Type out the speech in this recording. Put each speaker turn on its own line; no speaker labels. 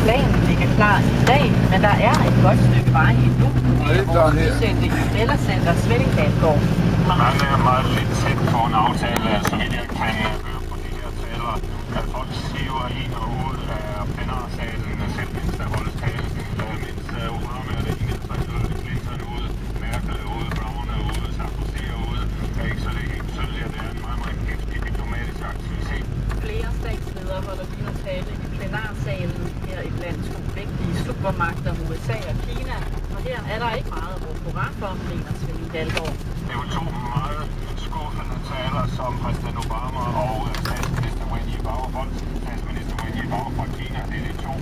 planen ligge klar i dag, men der er et godt stykke vej endnu. Det er vores udsendte i Bellacenter Svellingdalsgård.
Man er meget lidt tæt på en aftale, så vidt jeg kan høre på de her taler, at folk siver ind og ud af plenarsalen, selv mens der holdes tale, mens Obama er det ene, så er Clinton ude, Merkel er ude, Brown er ude, Sarkozy er ude. Så det er helt tydeligt, at det er en meget, meget hæftig diplomatisk aktivitet.
Flere statsledere holder lige nu tale i plenarsalen her i blandt to vigtige supermagter, USA og Kina. Og her er der ikke meget at råbe hurra for, mener Svend Dalgaard.
Det er jo to meget skuffende taler, som præsident Obama og statsminister Wen Jiabao fra Kina. Det er de to